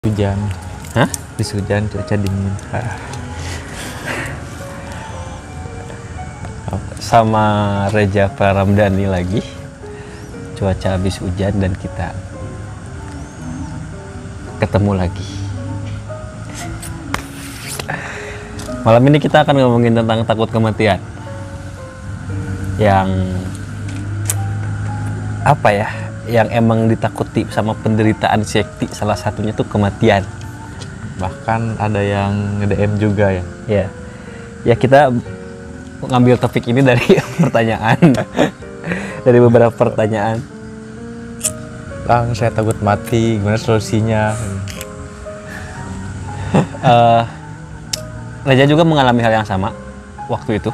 Hujan. Hah? Habis hujan, cuaca dingin. Sama Reza Pramdani lagi. Cuaca habis hujan dan kita ketemu lagi. Malam ini kita akan ngomongin tentang takut kematian. Yang apa ya? Yang emang ditakuti sama penderita anxiety, salah satunya tuh kematian. Bahkan ada yang nge-DM juga ya. Ya. Ya kita ngambil topik ini dari pertanyaan. Dari beberapa pertanyaan. Bang, saya takut mati, gimana solusinya? Reza juga mengalami hal yang sama waktu itu.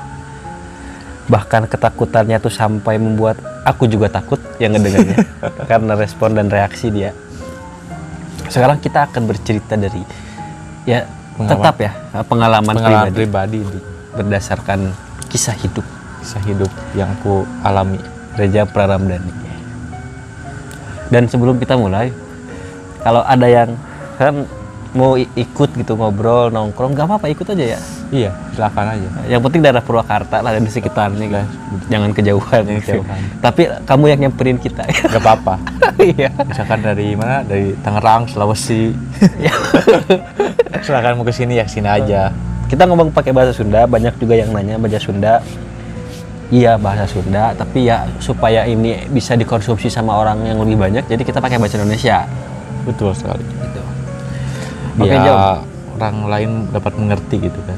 Bahkan ketakutannya tuh sampai membuat aku juga takut yang ngedengarnya karena respon dan reaksi dia. Sekarang kita akan bercerita dari pengalaman pribadi berdasarkan kisah hidup yang aku alami. Reza Pramdani. Dan sebelum kita mulai, kalau ada yang kan mau ikut gitu ngobrol nongkrong, nggak apa-apa, ikut aja ya. Iya, silakan aja. Yang penting daerah Purwakarta lah di sekitarnya, guys. Jangan kejauhan. Tapi kamu yang nyamperin kita. Gak apa-apa. Iya. Misalkan dari mana? Dari Tangerang, Sulawesi. Silakan mau ke sini ya, sini aja. Kita ngomong pakai bahasa Sunda, banyak juga yang nanya bahasa Sunda. Iya, bahasa Sunda, tapi ya supaya ini bisa dikonsumsi sama orang yang lebih banyak, jadi kita pakai bahasa Indonesia. Betul sekali. Gitu. Biar orang lain dapat mengerti gitu kan.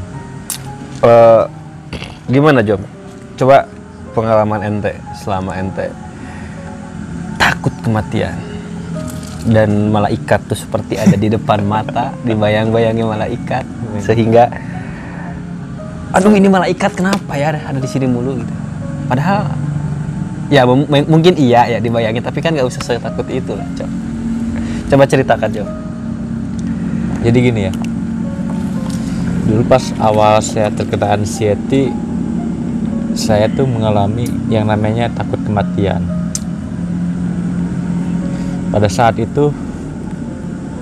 Gimana Jom? Coba pengalaman ente selama ente takut kematian dan malaikat tuh seperti ada di depan mata, dibayang-bayangi malaikat sehingga aduh ini malaikat kenapa ya ada di sini mulu gitu. Padahal ya mungkin iya ya dibayangin, tapi kan nggak usah setakut itu lah. Coba ceritakan Jom. Jadi gini ya, dulu pas awal saya terkena anxiety, saya tuh mengalami yang namanya takut kematian. Pada saat itu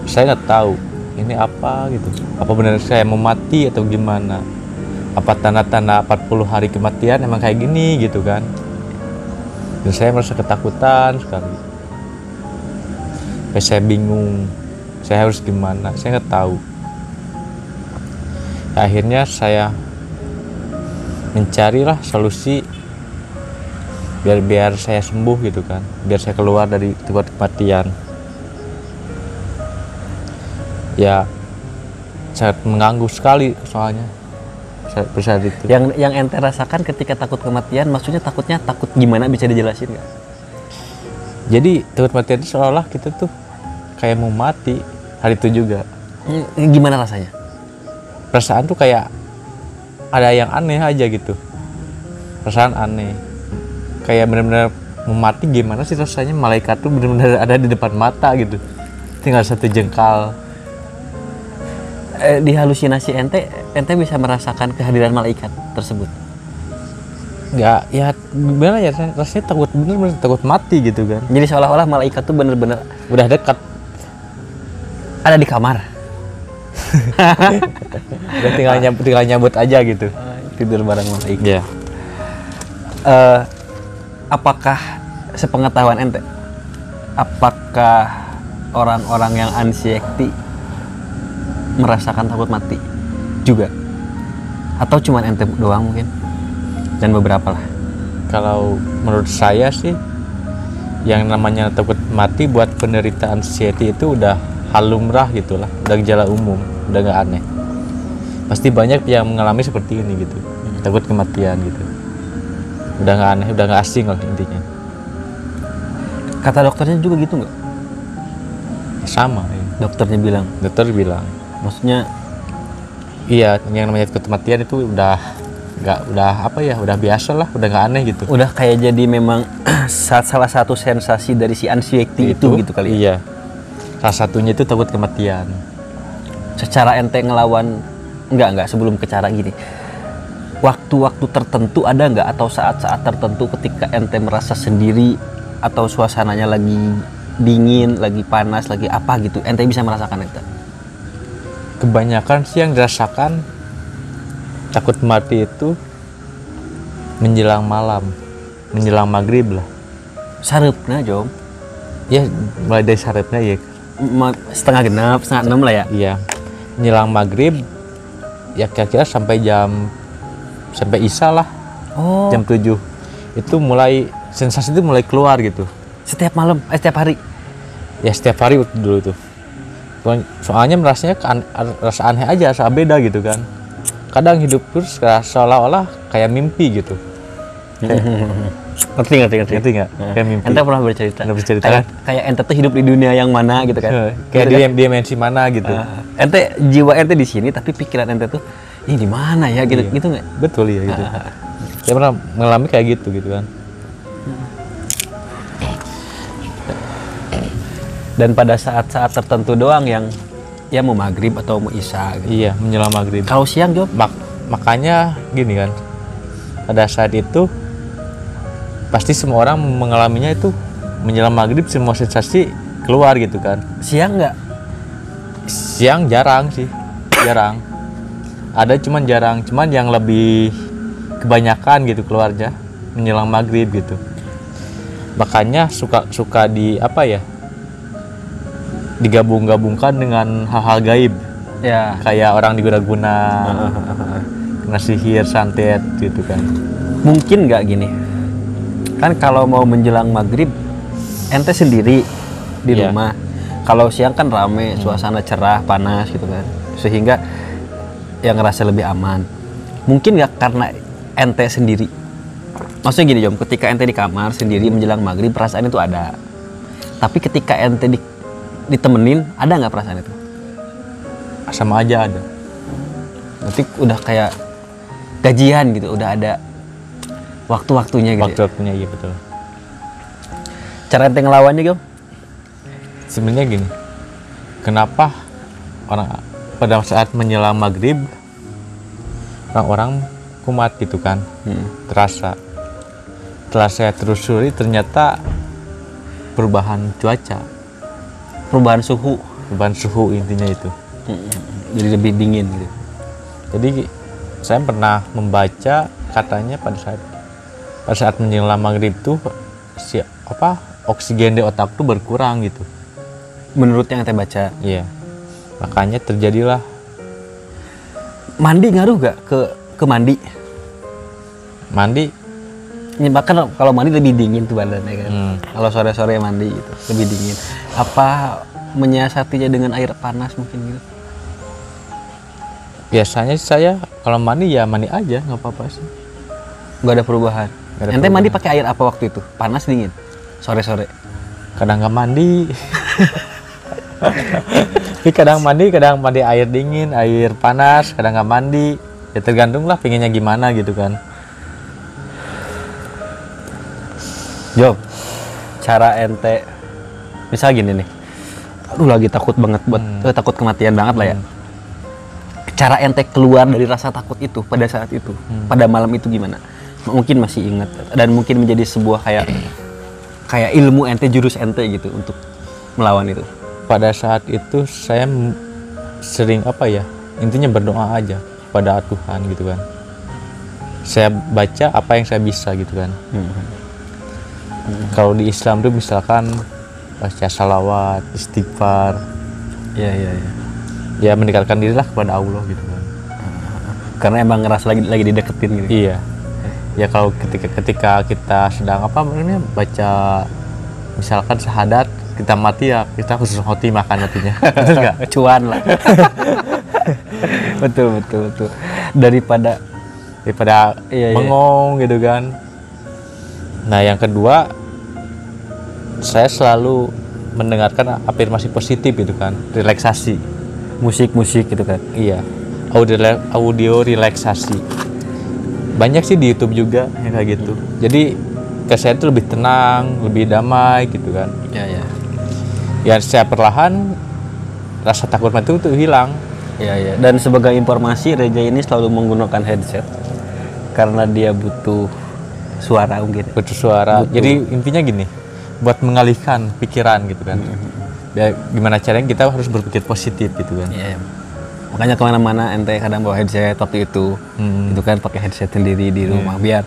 saya nggak tahu ini apa gitu, apa benar saya mau mati atau gimana, apa tanda-tanda 40 hari kematian emang kayak gini gitu kan. Dan saya merasa ketakutan sekali, kayak saya bingung saya harus gimana, saya nggak tahu. Akhirnya saya mencarilah solusi biar saya sembuh gitu kan, biar saya keluar dari tempat kematian. Ya sangat mengganggu sekali soalnya saat itu. Yang ente rasakan ketika takut kematian, maksudnya takutnya takut gimana, bisa dijelasin nggak? Jadi takut kematian itu seolah kita tuh kayak mau mati hari itu juga. Gimana rasanya? Perasaan tuh kayak ada yang aneh aja gitu, perasaan aneh, kayak benar-benar mau mati. Gimana sih rasanya, malaikat tuh benar-benar ada di depan mata gitu, tinggal satu jengkal. Di halusinasi ente bisa merasakan kehadiran malaikat tersebut? Nggak, ya gimana ya, rasanya takut, bener-bener takut mati gitu kan. Jadi seolah-olah malaikat tuh bener-bener udah dekat, ada di kamar. udah tinggal nyambut aja gitu, tidur bareng malaikat. Iya. Apakah sepengetahuan ente, apakah orang-orang yang anxiety merasakan takut mati juga, atau cuman ente doang mungkin dan beberapa lah? Kalau menurut saya sih, yang namanya takut mati buat penderita anxiety itu udah hal lumrah gitulah, udah gejala umum, udah nggak aneh. Pasti banyak yang mengalami seperti ini gitu, takut kematian gitu. Udah nggak aneh, udah nggak asing lah intinya. Kata dokternya juga gitu nggak? Sama ya. Dokter bilang maksudnya iya, yang namanya takut kematian itu udah biasa lah, udah nggak aneh gitu. Udah kayak jadi memang salah satu sensasi dari si anxiety itu gitu kali ya. Iya, salah satunya itu takut kematian. Secara ente ngelawan enggak sebelum ke cara gini, waktu-waktu tertentu ada nggak, atau saat-saat tertentu ketika ente merasa sendiri atau suasananya lagi dingin, lagi panas, lagi apa gitu, ente bisa merasakan itu? kebanyakan sih yang dirasakan takut mati itu menjelang malam, menjelang maghrib lah. Sareupna Jom. Ya mulai dari sarepnya ya. Setengah genap, setengah 6 lah ya. Iya, menjelang maghrib ya kira-kira sampai isya lah. Oh, Jam 7 itu mulai sensasi itu mulai keluar gitu. setiap malam, setiap hari. Ya setiap hari dulu tuh. Soalnya merasanya rasa aneh aja, rasa beda gitu kan. Kadang hidup terus seolah-olah kayak mimpi gitu. Ngerti Ngerti nggak? Kayak mimpi. Ente pernah bercerita. Pernah bercerita kayak, kan? kayak ente tuh hidup di dunia yang mana gitu kan. Kayak Gitu kan? di dimensi mana gitu. Ente jiwa ente di sini tapi pikiran ente tuh ini di mana ya gitu. Iya. Gitu nggak? Betul ya gitu. Saya pernah mengalami kayak gitu kan. Dan pada saat-saat tertentu doang yang ya mau maghrib atau mau isya gitu. Iya, menjelang maghrib. Kalau siang Jom, Makanya gini kan. Pada saat itu pasti semua orang mengalaminya itu menjelang maghrib semua sensasi keluar gitu kan. siang nggak? Siang jarang sih, jarang. Ada cuman jarang, cuman yang lebih kebanyakan gitu keluarnya menjelang maghrib gitu. Makanya suka di apa ya? Digabung-gabungkan dengan hal-hal gaib. Ya. Kayak orang diguna-guna, kena sihir, santet gitu kan. Mungkin nggak gini. Kan kalau mau menjelang maghrib, ente sendiri di Iya. rumah. Kalau siang kan rame, suasana cerah, panas gitu kan. Sehingga yang ngerasa lebih aman. Mungkin nggak karena ente sendiri. Maksudnya gini Jom, ketika ente di kamar sendiri menjelang maghrib perasaan itu ada. Tapi ketika ente ditemenin, ada nggak perasaan itu? Sama aja ada. Berarti udah kayak gajian gitu, udah ada waktu-waktunya gitu. Waktu-waktunya iya betul. Cara ente ngelawannya Jom? Sebenarnya gini, kenapa orang pada saat menjelang maghrib orang-orang kumat gitu kan, terasa. Setelah saya telusuri ternyata perubahan cuaca, Perubahan suhu. perubahan suhu intinya itu. Jadi lebih dingin gitu. Jadi saya pernah membaca katanya pada saat menjelang maghrib tuh oksigen di otak tuh berkurang gitu. Menurut yang ente baca. Iya. Makanya terjadilah Mandi ngaruh gak ke mandi? mandi. Ya, bahkan kalau mandi lebih dingin tuh badannya kan. Kalau sore-sore mandi gitu, lebih dingin. Apa menyiasatinya dengan air panas mungkin gitu? Biasanya sih saya kalau mandi ya mandi aja, nggak apa-apa sih. Gak ada perubahan. Nggak ada Ente mandi perubahan. pakai air apa waktu itu? Panas dingin? Sore-sore. Kadang nggak mandi. Tapi kadang mandi air dingin, air panas, kadang nggak mandi. Ya tergantung lah pengennya gimana gitu kan. Job, cara ente misal gini nih. Aduh lagi takut banget takut kematian banget lah ya. Cara ente keluar dari rasa takut itu pada saat itu, pada malam itu gimana? Mungkin masih ingat dan mungkin menjadi sebuah kayak ilmu ente, jurus ente gitu untuk melawan itu. Pada saat itu saya sering intinya berdoa aja pada Tuhan gitu kan. Saya baca apa yang saya bisa gitu kan. Kalau di Islam tuh misalkan baca salawat, istighfar, Iya. ya mendekatkan dirilah kepada Allah gitu kan. Karena emang ngerasa lagi dideketin gitu. Iya. Ya kalau ketika kita sedang baca misalkan syahadat, kita mati ya kita khusus khotimah kan matinya. Betul nggak? Cuan lah. betul. Daripada Iya. Bengong gitu kan. Nah yang kedua, saya selalu mendengarkan afirmasi positif gitu kan, relaksasi. musik gitu kan. Iya, audio relaksasi. Banyak sih di YouTube juga yang kayak gitu. Jadi saya itu lebih tenang, lebih damai gitu kan. Iya. Ya saya perlahan rasa takut mati itu hilang. Iya. Dan sebagai informasi, Reja ini selalu menggunakan headset karena dia butuh suara mungkin. Butuh suara. Jadi intinya gini, buat mengalihkan pikiran gitu kan. Ya, gimana caranya kita harus berpikir positif gitu kan. Iya. Makanya kemana-mana ente kadang bawa headset waktu itu. Itu kan pakai headset sendiri di rumah biar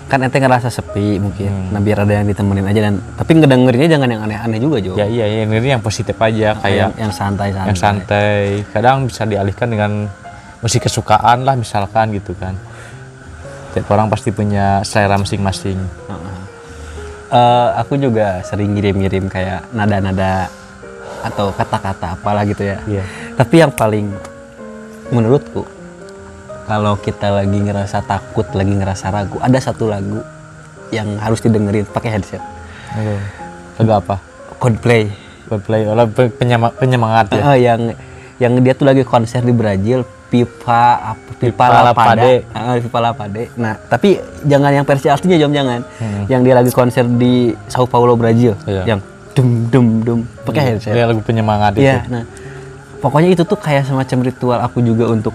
kan ente ngerasa sepi mungkin. Nah biar ada yang ditemenin aja dan tapi ngedengerinnya jangan yang aneh-aneh juga Jo. Ya iya, ini yang positif aja kayak yang santai-santai. yang santai. Kadang bisa dialihkan dengan musik kesukaan lah misalkan gitu kan. Tiap orang pasti punya selera masing-masing. Aku juga sering ngirim-ngirim kayak nada-nada atau kata-kata apalah gitu ya. Iya. Tapi yang paling menurutku kalau kita lagi ngerasa takut, lagi ngerasa ragu, ada satu lagu yang harus didengerin pakai headset. Lagu apa? Coldplay. Coldplay, penyemangat ya. Yang dia tuh lagi konser di Brazil, Pipa La Pade. Pipa La Pade. Nah, tapi jangan yang versi aslinya jangan. Yang dia lagi konser di Sao Paulo, Brazil. Iya. Yang dum pakai headset. Dia lagu penyemangat itu. Iya, nah. Pokoknya itu tuh kayak semacam ritual aku juga untuk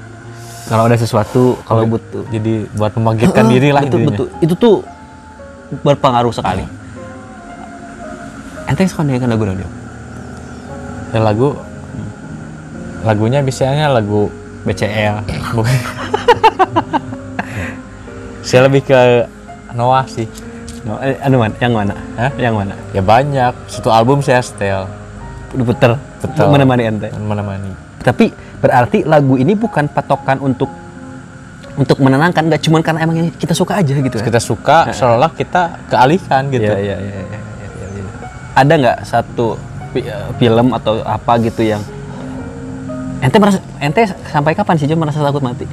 kalau ada sesuatu, kalau butuh. Jadi buat membangkitkan diri lah intinya. Betul. Itu tuh berpengaruh sekali. Ente suka dengarkan lagu radio? Ya lagunya biasanya lagu BCL. Saya lebih ke Noah sih. Yang mana? Hah? Yang mana? Ya banyak. Satu album saya setel. Udah puter. Menemani ente. Menemani. Tapi berarti lagu ini bukan patokan untuk menenangkan, nggak cuma karena emang kita suka aja gitu. Kita suka, seolah kita kealihkan gitu. Iya. Ada nggak satu film atau apa gitu yang ente sampai kapan sih merasa takut mati?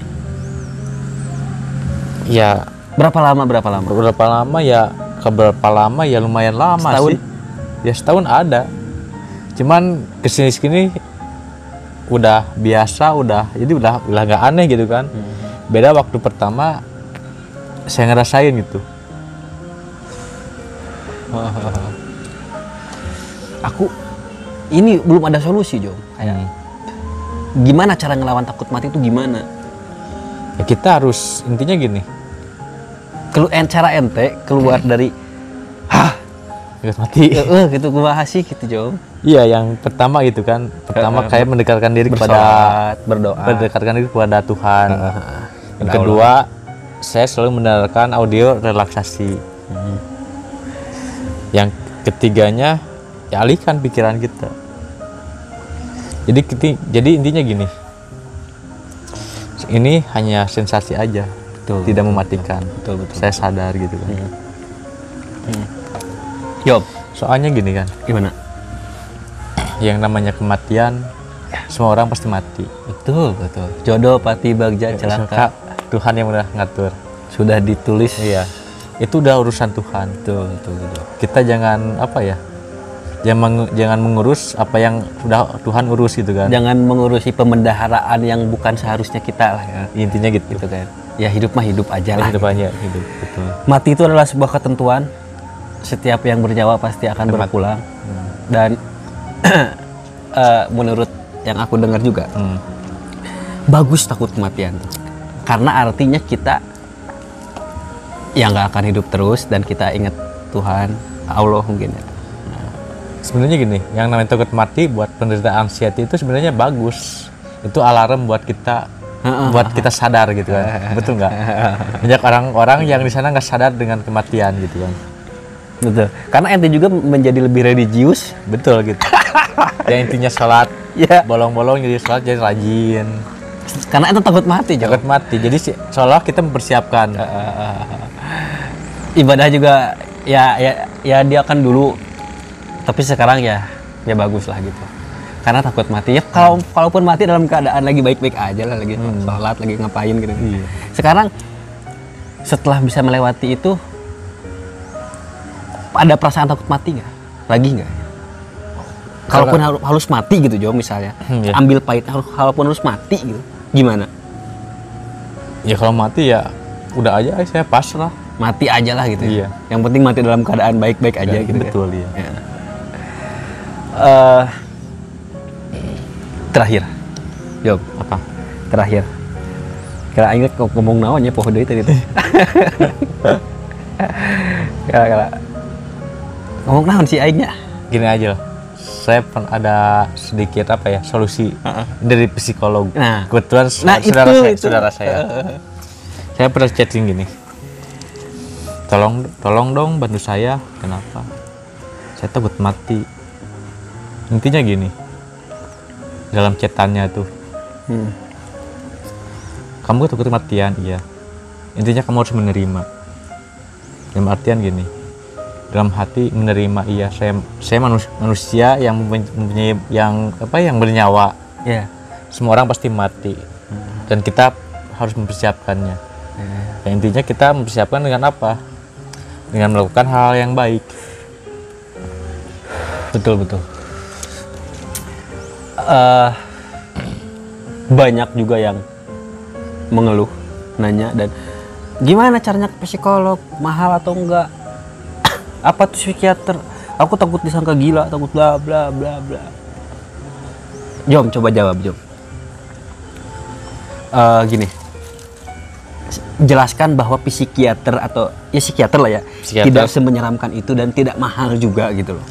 Ya. Berapa lama ya? Keberapa lama ya lumayan lama setahun? Sih. Ya setahun ada. Cuman kesini udah biasa, jadi udah nggak aneh gitu kan. Beda waktu pertama saya ngerasain gitu. Aku ini belum ada solusi Jo. Gimana cara ngelawan takut mati itu gimana? Ya kita harus intinya gini. Cara ente keluar dari takut mati. Gitu gua sih gitu Jo. Iya, yang pertama gitu kan. Pertama kayak mendekatkan diri berdoa. Mendekatkan diri kepada Tuhan. Yang kedua, saya selalu mendengarkan audio relaksasi. Yang ketiganya, ya alihkan pikiran kita. Jadi intinya gini. Ini hanya sensasi aja. Betul. Tidak mematikan. Betul. Saya sadar gitu kan. Yob, soalnya gini kan. Gimana? Yang namanya kematian, semua orang pasti mati. Betul. Jodoh, pati, bagja, celaka. Tuhan yang udah ngatur. Sudah ditulis. Iya. Itu udah urusan Tuhan. Betul. Kita jangan jangan mengurus apa yang udah Tuhan urus gitu kan. Jangan mengurusi pemendaharaan yang bukan seharusnya kita lah ya. Intinya gitu kan. Ya hidup mah hidup aja lah. Hidup aja, hidup. Betul. Mati itu adalah sebuah ketentuan. Setiap yang bernyawa pasti akan berpulang. Dan menurut yang aku dengar juga, bagus takut kematian tuh. Karena artinya kita yang nggak akan hidup terus dan kita ingat Tuhan, Allah mungkin ya. Sebenarnya gini, yang namanya takut mati buat penderita anxiety itu sebenarnya bagus. Itu alarm buat kita sadar gitu kan. Betul nggak? Banyak orang-orang yang di sana nggak sadar dengan kematian gitu kan. Betul. Karena ente juga menjadi lebih religius. Betul gitu. Yang intinya sholat, bolong-bolong jadi sholat jadi rajin. Karena ente takut mati. Takut mati. Jadi seolah kita mempersiapkan. Ibadah juga ya dia akan dulu. Tapi sekarang ya bagus lah gitu. Karena takut mati. Ya kalaupun mati dalam keadaan lagi baik-baik aja lah, lagi sholat, lagi ngapain gitu. Iya. Sekarang setelah bisa melewati itu, ada perasaan takut mati nggak? Lagi nggak? Kalaupun harus mati gitu Jo misalnya, ambil pahit, kalaupun harus mati gitu, gimana? Ya kalau mati ya udah aja saya pasrah. Mati aja lah gitu. Iya. Yang penting mati dalam keadaan baik-baik aja gitu. Betul kan? Ya. Terakhir, Job. Apa? Terakhir. Kira inget ngomong naon ya poho deui tadi teh. Kira ngomong naon sih aingnya? Gini aja lah. saya ada sedikit apa ya solusi dari psikolog. Nah. Kebetulan saudara saya. Saya pernah chatting gini. Tolong dong bantu saya. Kenapa? Saya takut mati. Intinya gini. Dalam chatannya tuh. Kamu takut kematian, iya. Intinya kamu harus menerima. Dalam artian gini. Dalam hati menerima, iya. Saya manusia yang mempunyai yang bernyawa. Ya. Semua orang pasti mati. Dan kita harus mempersiapkannya. Ya, intinya kita mempersiapkan dengan apa? Dengan melakukan hal yang baik. Betul. Banyak juga yang mengeluh, nanya, dan gimana caranya ke psikolog, mahal atau enggak? Apa tuh psikiater? Aku takut disangka gila, takut bla bla bla bla. Jom, coba jawab, Jom. Gini, jelaskan bahwa psikiater atau ya psikiater lah ya, Psikiater. tidak semenyeramkan itu dan tidak mahal juga gitu loh.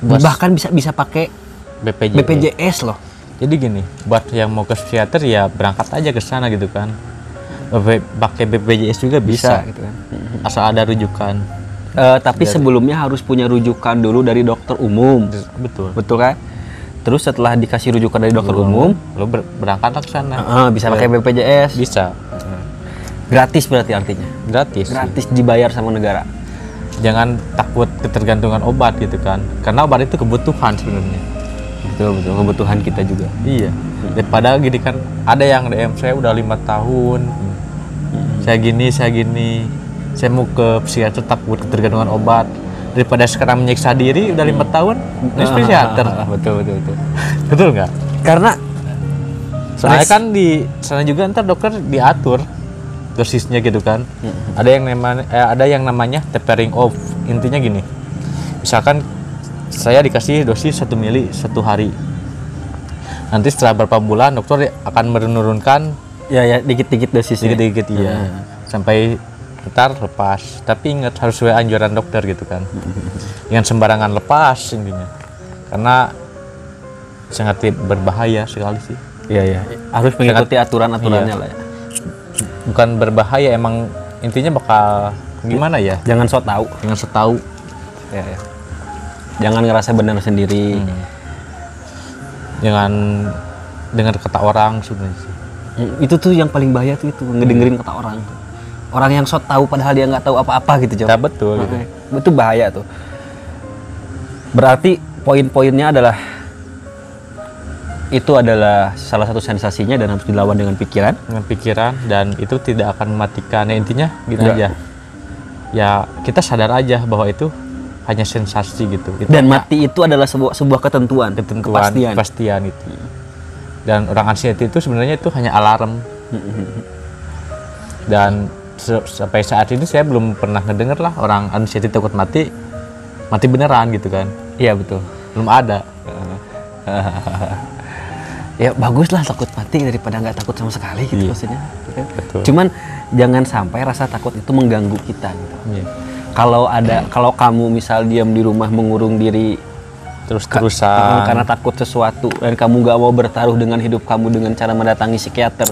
Bahkan bisa pakai BPJS loh. Jadi gini, buat yang mau ke psikiater ya berangkat aja ke sana gitu kan. Pakai BPJS juga bisa gitu kan. asal ada rujukan. Tapi sebelumnya harus punya rujukan dulu dari dokter umum. Betul kan? Terus setelah dikasih rujukan dari dokter umum, lo berangkatlah ke sana. Bisa pakai BPJS. Bisa. Gratis berarti artinya. Gratis. Dibayar sama negara. Jangan takut ketergantungan obat gitu kan. Karena obat itu kebutuhan sebenarnya. Betul, kebutuhan kita juga. Iya. Daripada gini kan, ada yang DM saya udah 5 tahun. Saya gini. Saya mau ke psikiater takut ketergantungan obat. Daripada sekarang menyiksa diri udah 5 tahun, ini psikiater. Betul. Betul nggak? Karena soalnya kan di sana juga ntar dokter diatur dosisnya gitu kan. Ada yang namanya tapering off. Intinya gini. Misalkan saya dikasih dosis 1 mili 1 hari. Nanti setelah beberapa bulan dokter akan menurunkan ya dikit-dikit dosisnya. Dikit-dikit iya. Sampai ntar lepas. Tapi ingat harus sesuai anjuran dokter gitu kan. Jangan sembarangan lepas intinya. Karena sangat berbahaya sekali sih. Iya. Harus mengikuti aturan-aturannya lah ya. Bukan berbahaya, emang intinya bakal gimana ya? Jangan sok tahu. Ya. Jangan ngerasa benar sendiri. Jangan dengar kata orang sebenarnya sih. Itu tuh yang paling bahaya tuh, ngedengerin kata orang. Orang yang sok tahu padahal dia nggak tahu apa-apa gitu, Ya, betul. Gitu. Itu bahaya tuh. Berarti poin-poinnya adalah itu adalah salah satu sensasinya dan harus dilawan dengan pikiran. Dan itu tidak akan mematikan. Ya, intinya gini aja. Ya kita sadar aja bahwa itu hanya sensasi gitu. Dan mati itu adalah sebuah ketentuan, kepastian itu. Dan orang anxiety itu sebenarnya itu hanya alarm. Dan sampai saat ini saya belum pernah ngedenger lah orang anxiety takut mati beneran gitu kan. Iya betul. Belum ada. Ya bagus lah takut mati daripada nggak takut sama sekali gitu maksudnya. Betul. Cuman jangan sampai rasa takut itu mengganggu kita gitu. Iya. Kalau kamu misal diam di rumah mengurung diri terus-terusan karena takut sesuatu dan kamu gak mau bertaruh dengan hidup kamu dengan cara mendatangi psikiater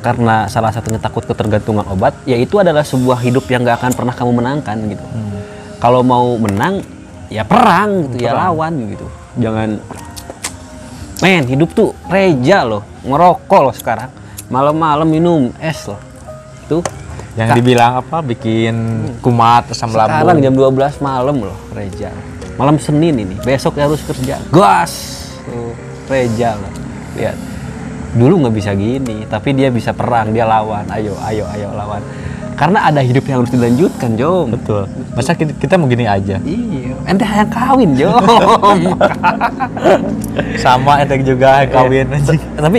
karena salah satunya takut ketergantungan obat, ya itu adalah sebuah hidup yang gak akan pernah kamu menangkan gitu. Kalau mau menang ya perang gitu, ya lawan gitu. Jangan hidup tuh reja loh, ngerokok loh sekarang, malam-malam minum es loh tuh. Yang dibilang apa, bikin kumat, asam lambung. Sekarang jam 12 malam loh, Reja. Malam Senin ini, besok harus kerja. Gas! Reja loh. Lihat. Dulu nggak bisa gini, tapi dia bisa perang, dia lawan. Ayo lawan. Karena ada hidup yang harus dilanjutkan, Jom. Betul. Masa kita mau gini aja? Iya. Ente yang kawin, Jom. Sama ente juga kawin. Tapi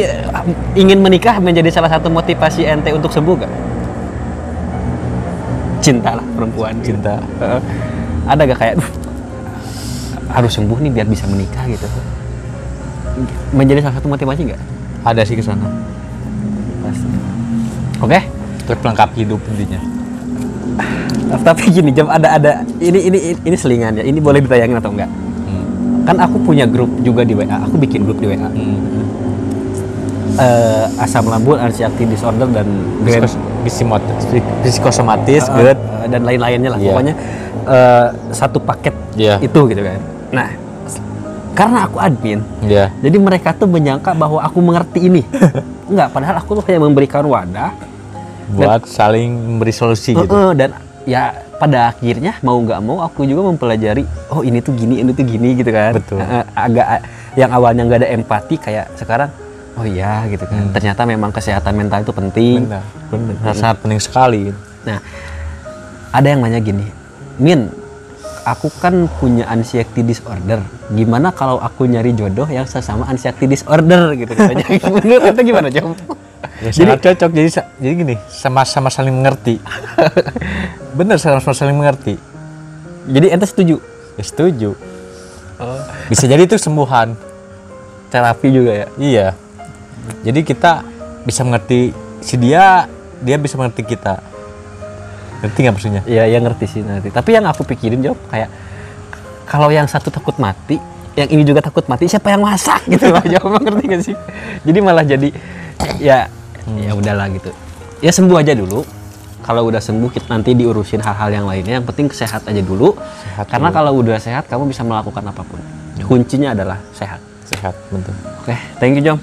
ingin menikah menjadi salah satu motivasi ente untuk sembuh gak? Cinta lah perempuan. Cinta. Ada gak kayak harus sembuh nih biar bisa menikah gitu? Menjadi salah satu motivasi gak? Ada sih kesana. Pasti. Oke. Terpelengkap hidup intinya. Tapi gini, Jam, ada ini selingan ya. Ini boleh ditayangin atau enggak? Kan aku punya grup juga di WA, aku bikin grup di WA. Asam lambung, anxiety disorder dan psikosomatis, dan lain-lainnya lah. Iya. Pokoknya satu paket Iya. itu gitu kan. Nah, karena aku admin, Iya. jadi mereka tuh menyangka bahwa aku mengerti ini. Enggak, padahal aku tuh hanya memberikan wadah buat saling memberi solusi gitu. dan ya pada akhirnya mau nggak mau aku juga mempelajari, oh ini tuh gini, ini tuh gini gitu kan. Betul. Agak yang awalnya nggak ada empati, kayak sekarang oh iya gitu kan. Ternyata memang kesehatan mental itu penting. Benar. Sangat penting sekali. Nah, ada yang nanya gini, Min, aku kan punya anxiety disorder. Gimana kalau aku nyari jodoh yang sesama anxiety disorder gitu katanya. Menurut itu gimana, Jom? Ya, sangat cocok. Jadi gini, sama-sama saling mengerti. Bener, sama-sama saling mengerti. Jadi ente setuju? Ya, setuju. Bisa jadi itu sembuhan. Terapi juga ya? Iya. Jadi kita bisa mengerti si dia bisa mengerti kita. Ngerti nggak maksudnya? Iya, ya ngerti sih nanti. Tapi yang aku pikirin, Jom, kayak kalau yang satu takut mati, yang ini juga takut mati, siapa yang masak gitu loh, Jom, ngerti gak sih? Jadi malah jadi ya udahlah gitu. Ya sembuh aja dulu. Kalau udah sembuh kita nanti diurusin hal-hal yang lainnya. Yang penting sehat aja dulu. Karena kalau udah sehat kamu bisa melakukan apapun. Kuncinya adalah sehat. Sehat, betul. Oke, thank you, Jom.